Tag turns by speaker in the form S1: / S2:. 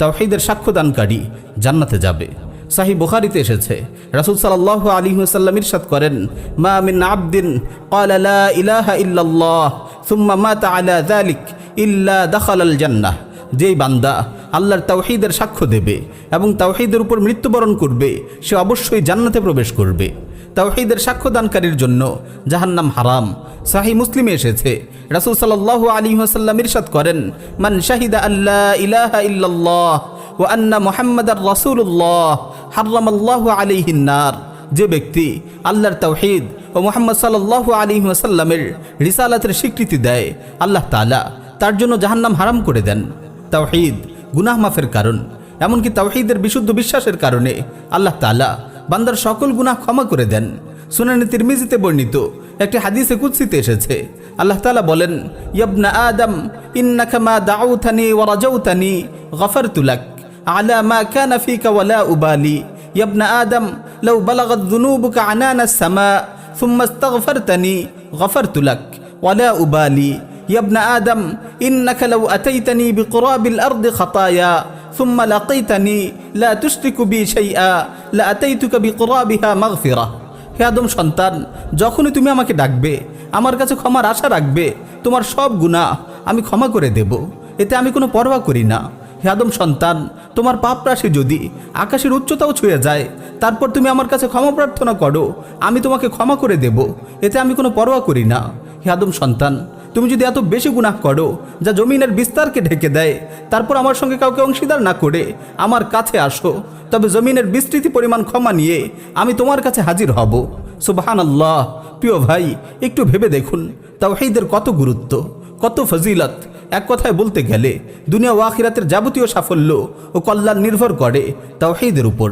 S1: তাওহীদের সাক্ষ্যদানকারী জান্নাতে যাবে। সাহিহ বুখারীতে এসেছে, রাসূল সাল্লাল্লাহু আলাইহি ওয়াসাল্লাম ইরশাদ করেন, মা মিন আবদিন ক্বালা লা ইলাহা ইল্লাল্লাহ সুম্মা মাতা আলা যালিক ইল্লা দাখালাল জান্নাহ। যেই বান্দা আল্লাহর তাওহীদের সাক্ষ্য দেবে এবং তাওহীদের উপর মৃত্যুবরণ করবে, সে অবশ্যই জান্নাতে প্রবেশ করবে। তাওহীদের সাক্ষ্যদানকারীর জন্য জাহান্নাম হারাম। সাহিহ মুসলিমে এসেছে, রাসূল সাল্লাল্লাহু আলাইহি ওয়াসাল্লাম ইরশাদ করেন, মান শাহিদা আল্লা ইলাহা ইল্লাল্লাহ ওয়া আন্না মুহাম্মাদার রাসূলুল্লাহ হারামাল্লাহু আলাইহিন নার। যে ব্যক্তি আল্লাহর তাওহীদ ও মুহাম্মদ সাল্লাল্লাহু আলাইহি ওয়াসাল্লামের রিসালাতের স্বীকৃতি দেয়, আল্লাহ তাআলা তার জন্য জাহান্নাম হারাম করে দেন। তাওহীদ গুনাহ মাফের কারণ, এমনকি তাওহীদের বিশুদ্ধ বিশ্বাসের কারণে আল্লাহ তাআলা বান্দার সকল গুনাহ ক্ষমা করে দেন। সুনানে তিরমিজিতে বর্ণিত একটি হাদিসে কুদসিতে এসেছে, আল্লাহ তাআলা বলেন, ইবনা আদম ইন্নাকা মা দাউতানি ওয়া রাজাউতানি গফারতু লাক আলা মা কানা ফিকা ওয়া লা উবালি। ইবনা আদম লাউ বালাগাত যুনুবুকা আনানা সামা সুম্মা ইস্তাগফারতানি গফারতু লাক ওয়া লা উবালি। ইবনা আদম ইন্নাকা লাউ আতাইতানি বিকুরাবিল আরদি খাতায়া সুম্মা লাকাইতানি লা তুশরিকু বি শাইআ লা আতাইতুকা বিকুরাবিহা মাগফিরা। হে আদম সন্তান, যখনই তুমি আমাকে ডাকবে, আমার কাছে ক্ষমার আশা রাখবে, তোমার সব গুনাহ আমি ক্ষমা করে দেব, এতে আমি কোনো পরোয়া করি না। হে আদম সন্তান, তোমার পাপ রাশি যদি আকাশের উচ্চতাও ছুঁয়ে যায়, তারপর তুমি আমার কাছে ক্ষমা প্রার্থনা করো, আমি তোমাকে ক্ষমা করে দেব, এতে আমি কোনো পরোয়া করি না। হে আদম সন্তান, তুমি যদি এত বেশি গুনাহ করো যা জমিনের বিস্তারকে ঢেকে দেয়, তারপর আমার সঙ্গে কাউকে অংশীদার না করে আমার কাছে আসো, তবে জমিনের বিস্তৃতি পরিমাণ ক্ষমা নিয়ে আমি তোমার কাছে হাজির হব। সুবহানাল্লাহ। প্রিয় ভাই, একটু ভেবে দেখুন তাওহীদের কত গুরুত্ব, কত ফজিলত। এক কথায় বলতে গেলে দুনিয়া ও আখিরাতের যাবতীয় সাফল্য ও কল্যাণ নির্ভর করে তাওহীদের উপর।